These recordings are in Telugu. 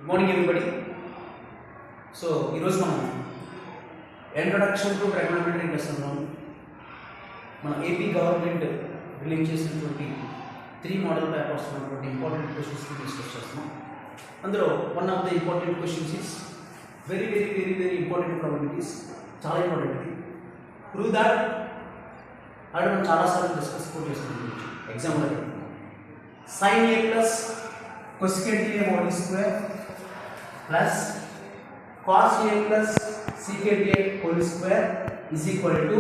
Good morning everybody. So ఈరోజు మనం ఇంట్రడక్షన్ టు ట్రిగోనోమెట్రీ లెసన్లో మన ఏపీ గవర్నమెంట్ రిలీజ్ చేసినటువంటి 3 మోడల్ పేపర్స్ ఉన్నటువంటి ఇంపార్టెంట్ క్వశ్చన్స్ డిస్కస్ చేస్తున్నాం. అందులో one of the important questions is very important probabilities, చాలా ఇంపార్టెంట్. ప్రూవ్ దట్ అది మనం చాలాసార్లు డిస్కస్ కూడా చేస్తున్నాం. Example sin a plus cosecant a whole square plus cos a plus secant a whole square is equal to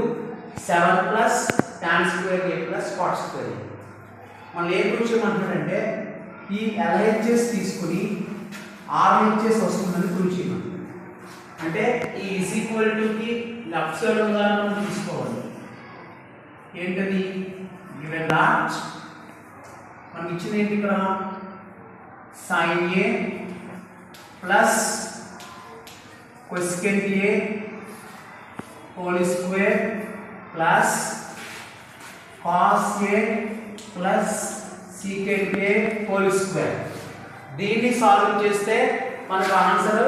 7 plus tan square a plus cot square a. మనం ఏం ప్రూవ్ చేయమంటున్నాడంటే ఈ LHS తీసుకుని RHS వస్తుందని ప్రూవ్ చేయమంటున్నాడు. అంటే ఈ is equal Tuki left side ఉందని మనం తీసుకోవాలి. ఏంటది? గివెన్ దట్ మనకి ఇచ్చింది ఏంటి ఇక్కడ? sin a plus cosecant a whole square plus cos a plus secant a whole square. దీన్ని సాల్వ్ చేస్తే మనకు answer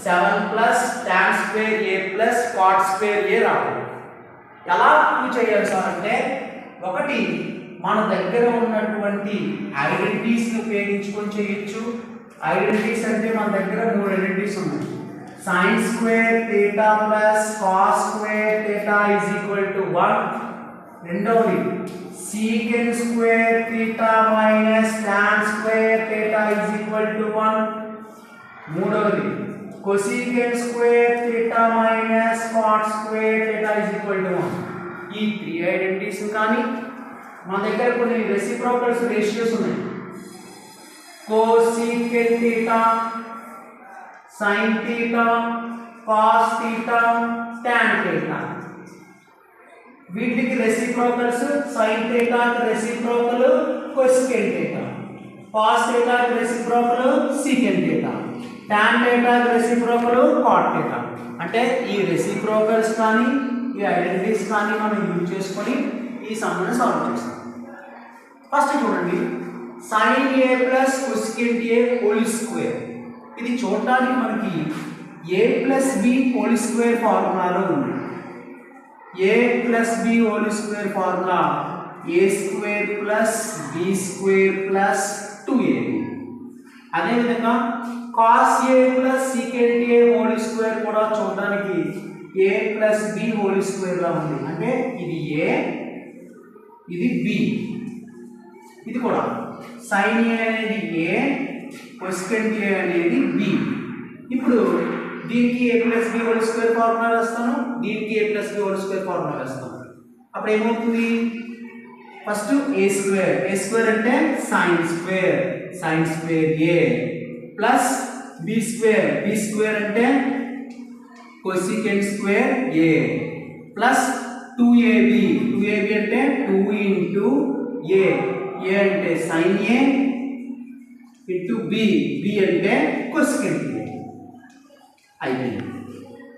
7 plus tan square a plus cot square a రావాలి. ఎలా ప్రూవ్ చేయాలి సార్ అంటే, ఒకటి మన దగ్గర ఉన్నటువంటి ఐడెంటిటీస్ ఉపయోగించుకొని చేయొచ్చు. ఐడెంటిటీస్ అంటే మన దగ్గర 3 ఐడెంటిటీస్ ఉన్నాయి. sin square θ plus cos square θ is equal to 1. రెండవది secant square θ minus tan square θ is equal to 1. మూడవది cosecant square θ minus cot square θ is equal to 1. ఈ 3 ఐడెంటిటీస్ కానీ మన దగ్గర కొన్ని రెసిప్రోకల్స్ రేషియోస్ ఉన్నాయి. cosecant θ sin θ cos θ tan θ, వీటికి రెసిప్రోకల్స్ sin θ కి రెసిప్రోకల్ cosecant θ, cos θ కి రెసిప్రోకల్ secant θ, tan θ కి రెసిప్రోకల్ cot θ. అంటే ఈ రెసిప్రోకల్స్ కానీ ఈ ఐడెంటిటీస్ కానీ మనం యూజ్ చేసుకొని ఈ సమ్ని సాల్వ్ చేస్తాం. ఫస్ట్ చూడండి, sin a plus cosecant a whole square. ఇది చూడడానికి మనకి a plus b whole square ఫార్ములాలో ఉంది. a plus b whole square formula a square plus b square plus 2ab. అదేవిధంగా cos a plus secant a whole square కూడా చూడడానికి a plus b whole square లా ఉంది. అంటే ఇది a, ఇది b, ఇది కూడా sin a అనేది a, cosecant a అనేది b. ఇప్పుడు దీనికి a plus b whole square formula వేస్తాను, దీనికి a plus b whole square formula వేస్తాను. అప్పుడు ఏమవుతుంది? ఫస్ట్ a స్క్వేర్ అంటే sin square a plus b square అంటే cosecant square a plus 2ab అంటే 2 ఇంటూ a అంటే sin a ఇంటూ b అంటే cosecant a అయిపోయింది.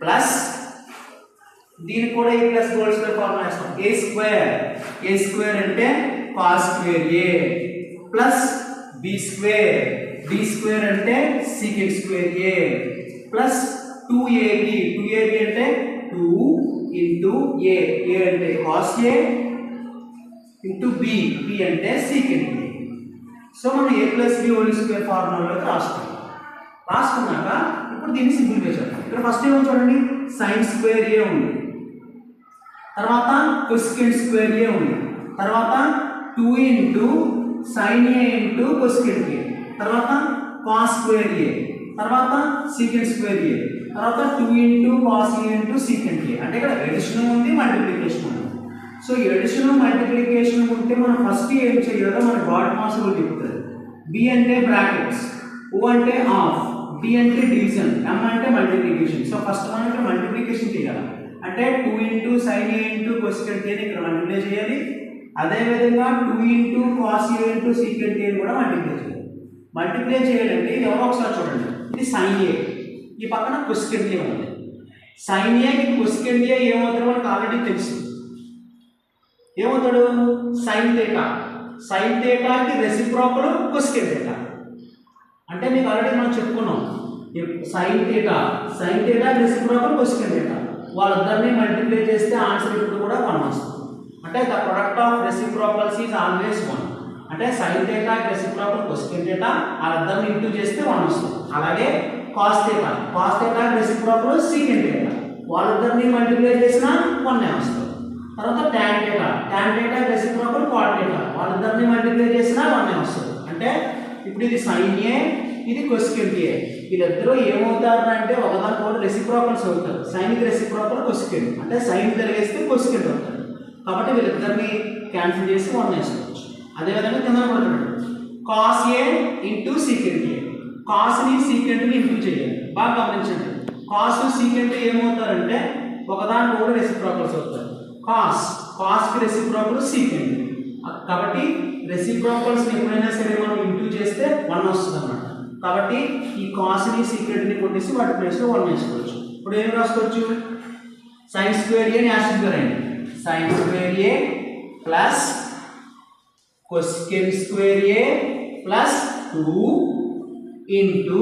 ప్లస్ దీనికి కూడా a plus whole square formula వేస్తాం. a స్క్వేర్ అంటే cos square a plus b square అంటే secant square a plus 2ab అంటే 2 ఇంటూ a అంటే cos a ఇంటూ b అంటే secant a. సో మనం a plus b whole square ఫార్ములాలోకి రాసుకున్నాక ఇప్పుడు దీన్ని సింప్లిఫై చేద్దాం. ఇక్కడ ఫస్ట్ ఏమో చూడండి, sin స్క్వేర్ a ఉంది, తర్వాత cosecant స్క్వేర్ a ఉంది, తర్వాత 2 into sin a into cosecant a, తర్వాత cos స్క్వేర్ a, తర్వాత secant స్క్వేర్ a, తర్వాత 2 into cos a into secant a. అంటే ఇక్కడ ఎడిషన్ ఉంది, మల్టిప్లికేషన్ ఉంది. సో ఎడిషన్ మల్టిప్లికేషన్ ఉంటే మనం ఫస్ట్ ఏం చేయాలో మన గాడ్ మాస్ రూల్ చెప్తుంది. b అంటే బ్రాకెట్స్, o అంటే హాఫ్, d అంటే డివిజన్, m అంటే మల్టిప్లికేషన్. సో ఫస్ట్ మనం ఇక్కడ మల్టిప్లికేషన్ చేయాలి. అంటే 2 into sin a into cosecant a ఇక్కడ మల్టిప్లై చేయాలి. అదేవిధంగా 2 into cos a into secant a కూడా మల్టిప్లై చేయాలి. మల్టిప్లై చేయాలంటే ఇది ఎవరో ఒకసారి చూడండి, ఇది sin a, ఈ పక్కన cosecant a ఉంది. sin a కి cosecant a ఏమవుతారో మనకు ఆల్రెడీ తెలుసు. ఏమవుతాడు? sin θ కి రెసిప్రోకల్ cosecant θ. అంటే మీకు ఆల్రెడీ మనం చెప్పుకున్నాం, sine theta reciprocal cosecant theta వాళ్ళిద్దరిని మల్టిప్లై చేస్తే ఆన్సర్ ఇప్పుడు కూడా 1 వస్తుంది. అంటే the product of reciprocals is always 1. అంటే sine theta reciprocal cosecant theta వాళ్ళిద్దరిని ఇంటూ చేస్తే 1 వస్తుంది. అలాగే cos theta reciprocal secant theta వాళ్ళిద్దరిని మల్టిప్లై చేసినా 1 వస్తుంది. తర్వాత tan theta reciprocal cot theta వాళ్ళిద్దరిని మల్టిప్లై చేసినా 1 వస్తుంది. అంటే ఇప్పుడు ఇది సైన్ ఏ, ఇది కొసెకెంట్ ఏ, వీళ్ళిద్దరూ ఏమవుతారు అంటే ఒకదానికొకటి రెసిప్రోకల్స్ అవుతారు. సైన్ కి రెసిప్రోకల్ కొసెకెంట్, అంటే సైన్ తిరిగేస్తే కొసెకెంట్ అవుతారు. కాబట్టి వీళ్ళిద్దరిని క్యాన్సిల్ చేసి 1 వేసుకోవచ్చు. అదేవిధంగా కింద పడుతున్నాడు cos a into secant a, కాస్ని సీకెంట్ని ఇంటూ చేయాలి. బాగా గమనించండి, కాస్ సీకెంట్ ఏమవుతారంటే ఒకదానికొకటి రెసిప్రోకల్స్ అవుతారు. కాస్కి రెసిప్రోకల్ సీకెంట్, కాబట్టి రెసిప్రోకల్స్ ఎప్పుడైనా సరే మనం ఇంటూ చేస్తే 1 వస్తుంది అన్నమాట. కాబట్టి ఈ కాస్ని సీక్రెట్ని కొట్టేసి వాటి ప్లేస్లో 1 వేసుకోవచ్చు. ఇప్పుడు ఏం రాసుకోవచ్చు, సైన్ స్క్వేర్ ఏ యాసిడ్ రాయండి. Sine square a plus cosecant square a plus 2 into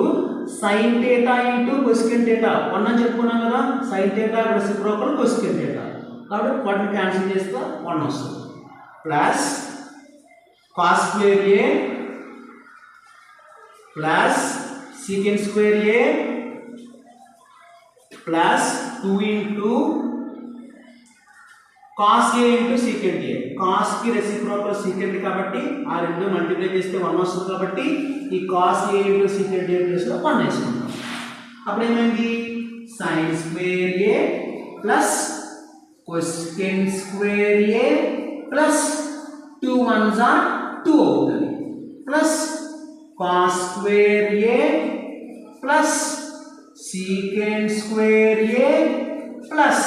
sine theta into cosecant theta 1 అని చెప్పుకున్నాం కదా. Sine theta reciprocal cosecant theta, కాబట్టి వాటిని క్యాన్సిల్ చేస్తే 1 వస్తుంది. Plus cos square a plus secant square a plus 2 into cos a into secant a, cos की रेसिप्रोकल सीकेंट కాబట్టి ఆ రెండు మల్టిప్లై చేస్తే 1 వస్తుంది. కాబట్టి ఈ cos a into secant a place లో 1 వేసుకుంటాం. అప్పుడు ఏమైంది, sin square a plus cosecant square a plus 2 1s are 2 అవుతుంది plus cos square a plus secant square a plus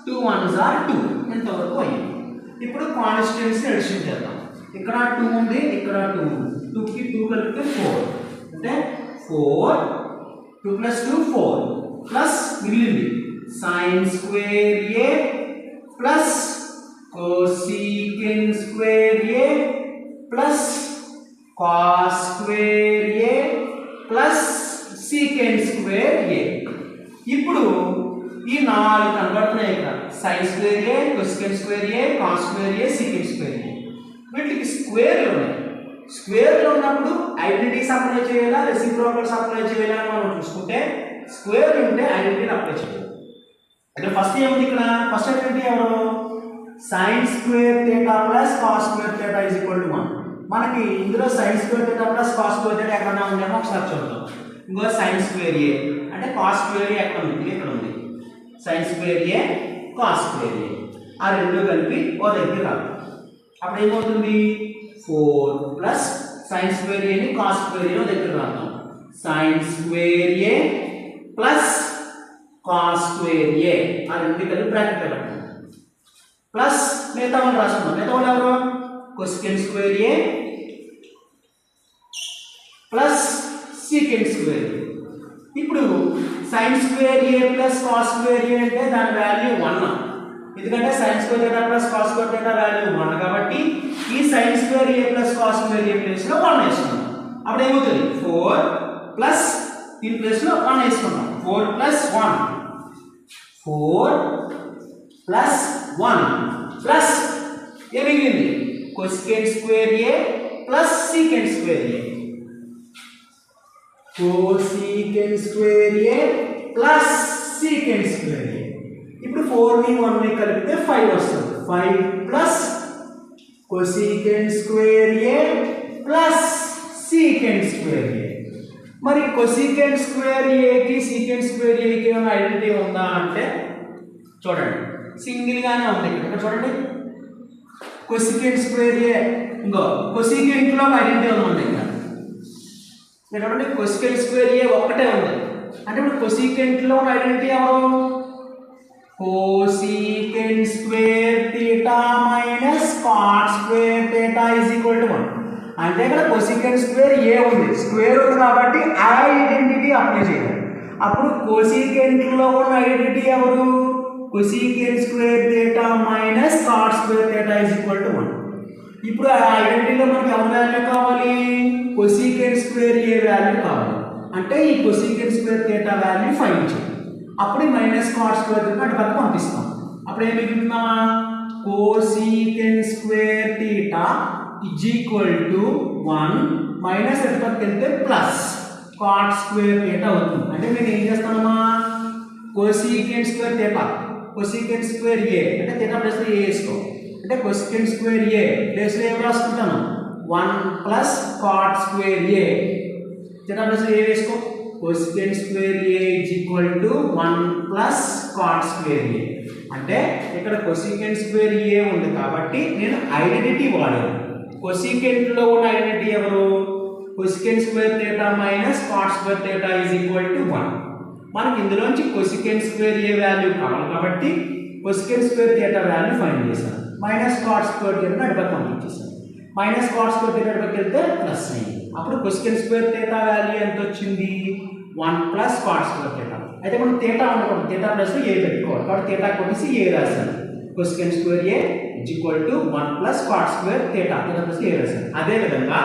2 1s are 2 ఎంతవరకు అయ్యింది. ఇప్పుడు కాన్స్టెంట్స్ అడిషన్ చేద్దాం. ఇక్కడ 2 ఉంది, ఇక్కడ 2 ఉంది. 2 కి 2 కలిపితే 4, అంటే 4 2 + 2 4 ప్లస్ మిగిలింది sin square a plus cosecant square a plus cos square a plus secant square a. ఇప్పుడు ఈ 4 కనబడుతున్నాయి ఇక్కడ, sin square a, cosecant square a, cos square a, secant square a. వీటికి స్క్వేర్లు ఉన్నాయి. స్క్వేర్లు ఉన్నప్పుడు ఐడెంటిటీస్ అప్లై చేయాలా, రెసిప్రోకల్స్ అప్లై చేయాలా అని మనం చూసుకుంటే స్క్వేర్ ఉంటే ఐడెంటిటీ అప్లై చేయాలి. అంటే ఫస్ట్ ఏముంది ఇక్కడ, ఫస్ట్ ఐడెంటిటీ ఎవరు, sin square theta plus cos square theta is equal to 1. మనకి ఇందులో sin square theta plus cos square theta ఎక్కడ ఉందేమో ఒకసారి చూద్దాం. ఇంకో sin square a అంటే cos square a ఎక్కడ ఉంది, ఇక్కడ ఉంది. sin square a cos square a ఆ రెండు కలిపి ఓ దగ్గర రాదు. అప్పుడు ఏమవుతుంది, 4 ప్లస్ sin square a ని cos square a దగ్గర రాద్దాం. sin square a plus cos square a ఆ రెండు కలిపి బ్రాకెట్ లో పెట్టండి. ప్లస్ మిగతా వాళ్ళు రాసుకున్నాం. మిగతా వాళ్ళు ఎవరు, cosecant square a plus secant square a. ఇప్పుడు sin square a plus cos square a అంటే దాని వాల్యూ 1, ఎందుకంటే sin square theta plus cos square theta value 1 కాబట్టి ఈ sin square a plus cos square a place లో 1 వేసుకుందాం. అప్పుడు ఏమవుతుంది, 4 ప్లస్ దీని ప్లేస్ లో 1 వేసుకుందాం. 4 ప్లస్ 1 4 ప్లస్ 1 ప్లస్ ఏ మిగిలింది, cosecant square a plus secant square a, cosecant square a plus secant square a. ఇప్పుడు 4 ని 1 ని కలిపితే 5 వస్తుంది. 5 plus cosecant square a plus secant square a. మరి cosecant square a కి secant square a కి ఏమైనా ఐడెంటిటీ ఉందా అంటే చూడండి, సింగిల్ గానే ఉంది. ఇక్కడ చూడండి, cosecant square a ఇంకో cosecant లో ఐడెంటిటీ ఉంది. ఇక్కడ చూడండి, cosecant square a ఒక్కటే ఉంది. అంటే ఇప్పుడు cosecant లో ఐడెంటిటీ ఎవరు, cosecant square theta minus cot square theta is equal to 1. అంటే ఇక్కడ cosecant square a ఉంది, స్క్వేర్ ఉంది కాబట్టి ఆ ఐడెంటిటీ అప్లై చేయాలి. అప్పుడు cosecant లో ఉన్న ఐడెంటిటీ ఎవరు, cosecant square theta minus cot square theta is equal to 1. ఇప్పుడు ఆ ఐడెంటిటీలో మనకి ఎవరి వాల్యూ కావాలి, cosecant square a వాల్యూ కావాలి. అంటే ఈ cosecant square theta value find చేయాలి. అప్పుడు మైనస్ కాట్ స్క్వేర్ థీటా అటు పక్క పంపిస్తాం. అప్పుడు ఏం మిగులుతున్నామా cosecant square theta is equal to 1 minus అటు పక్క వెళ్తే ప్లస్ కాట్ స్క్వేర్ థీటా అవుతుంది. అంటే నేను ఏం చేస్తానమ్మా cosecant square theta cosecant square a అంటే థీటా ప్లస్ ఏ వేసుకో. అంటే కొసీకెంట్ స్క్వేర్ ఏ ప్లేస్లో ఏం రాసుకుంటాను 1 plus cot square a theta plus a వేసుకో. Cosecant square a is equal to 1 plus cot square a. అంటే ఇక్కడ కొసీకెంట్ స్క్వేర్ ఏ ఉంది కాబట్టి నేను ఐడెంటిటీ వాడాను. కొసీకెంట్లో ఉన్న ఐడెంటిటీ ఎవరు cosecant square theta minus cot square theta is equal to 1. మనకి ఇందులోంచి కొసీకెంట్ స్క్వేర్ ఏ వాల్యూ కావాలి కాబట్టి cosecant square theta value find చేశాను. మైనస్ కాట్ స్క్వేర్ థీటా అటుపక్క పంపించేసాను. మైనస్ కాట్ స్క్వేర్ థీటా అటుపక్క వెళ్తే ప్లస్ అయింది. అప్పుడు కొసీకెంట్ స్క్వేర్ థీటా వాల్యూ ఎంత వచ్చింది 1 ప్లస్ కాట్ స్క్వేర్ థీటా. అయితే మనం థీటా ఉండకూడదు థీటా ప్లస్ ఏ పెట్టుకోవాలి కాబట్టి థీటా కొట్టేసి ఏ రాశాను. Cosecant square a is equal to 1 plus cot square theta theta plus a రాశాను. అదేవిధంగా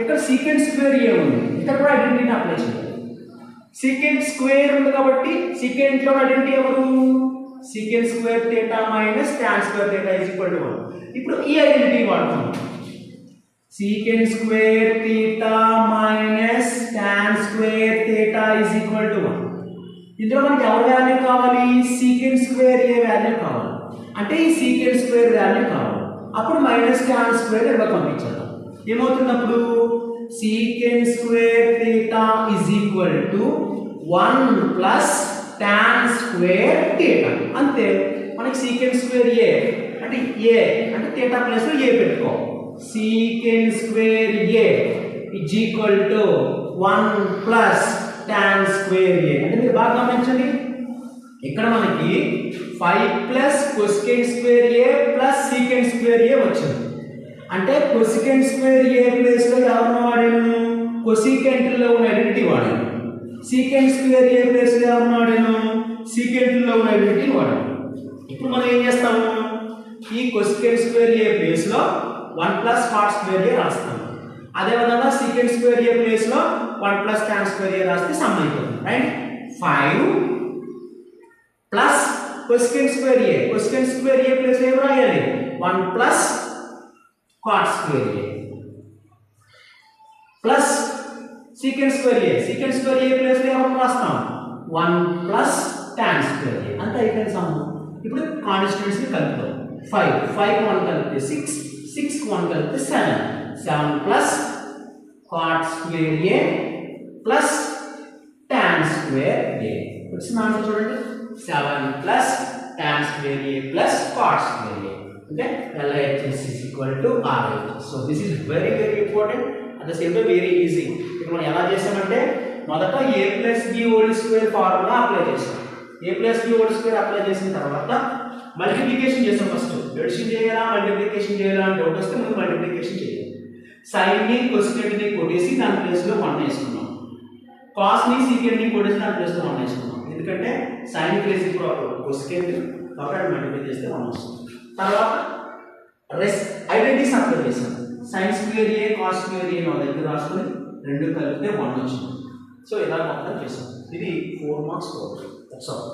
ఇక్కడ సీకెంట్ స్క్వేర్ ఏ ఉంది. ఇక్కడ కూడా ఐడెంటిటీని అప్లై చేయాలి. సీకెంట్ స్క్వేర్ ఉంది కాబట్టి సీకెంట్ లో ఐడెంటిటీ ఎవరు secant square theta minus tan square theta is equal to 1. ఇప్పుడు ఈ ఐడెంటిటీ వాడుతున్నాం. Secant square theta minus tan square theta is equal to 1. ఇందులో మనకి ఎవరి వాల్యూ కావాలి సీకెంట్ స్క్వేర్ ఏ వాల్యూ కావాలి. అంటే ఈ సీకెంట్ స్క్వేర్ వాల్యూ కావాలి. అప్పుడు మైనస్ టాన్ స్క్వేర్ ఇలా పంపించాలి. ఏమవుతుంది అప్పుడు secant square theta is equal to 1 plus tan square theta. అంతే మనకి సీకెంట్ స్క్వేర్ ఏ అంటే థీటా ప్లస్ ఏ పెట్టుకో. Secant square a is equal to 1 plus tan square a. అంటే మీరు బాగా గమనించండి ఇక్కడ మనకి 5 plus cosecant square a plus secant square a వచ్చింది. అంటే కొసీకెంట్ స్క్వేర్ ఏ ప్లేస్లో ఎవరిని వాడాను కొసీకెంట్లో ఉన్న ఐడెంటిటీ వాడాను. సీకెంట్ స్క్వేర్ ఏ ప్లేస్లో ఎవరిని వాడాను సీకెంట్లో ఉన్న ఐడెంటిటీ వాడాను. ఇప్పుడు మనం ఏం చేస్తాము ఈ కొసీకెంట్ స్క్వేర్ ఏ ప్లేస్లో 1 ప్లస్ కాట్ స్క్వేర్ ఏ రాస్తాము. అదేవిధంగా సీకెంట్ స్క్వేర్ ఏ ప్లేస్లో 1 ప్లస్ టాన్ స్క్వేర్ ఏ రాస్తే సమ్ అయిపోతుంది. రైట్ 5 ప్లస్ కొసీకెంట్ స్క్వేర్ ఏ ప్లేస్లో ఏం రాయాలి 1 plus cot square a plus secant square ఏ ప్లేస్లో ఏమని రాస్తాం 1 ప్లస్ టాన్ స్క్వేర్ ఏ. అంతే అయిపోయింది సమ్. ఇప్పుడు కాన్స్టిట్యూయెంట్స్ ని కలుపుతాం. 5 1 కలిపితే 6 1 కలిపితే 7 plus cot square a plus tan square ఏ. వచ్చిన ఆన్సర్ చూడండి 7 plus tan square a plus cot square a. అంటే LHS is equal to RHS. So this is very important. At the same time very easy. ఇప్పుడు మనం ఎలా చేసామంటే మొదట a plus b whole square formula apply చేసాం. a plus b whole square apply చేసిన తర్వాత మల్టిప్లికేషన్ చేసాం. ఫస్ట్ డివిజన్ చేయాలా మల్టిప్లికేషన్ చేయాలా అని డౌట్ వస్తే మనం మల్టిప్లికేషన్ చేయాలి. sin ని cosecant ని కొట్టేసి దాని ప్లేస్ లో 1 వేసుకున్నాం. cos ని secant ని కొట్టేసి దాని ప్లేస్ లో 1 వేసుకున్నాం. ఎందుకంటే sin ప్లేస్ ప్రాపర్ cosecant కాబట్టి మల్టిప్లై చేస్తే 1 వస్తుంది. తర్వాత ఐడెంటిటీస్ అప్లై చేసాం. sin స్క్వేర్ ఏ cos స్క్వేర్ ఏ దగ్గర రాసుకుని రెండు కలిపితే 1 వచ్చింది. సో ఇలా మొత్తం చేసాం. ఇది 4 మార్క్స్. That's all.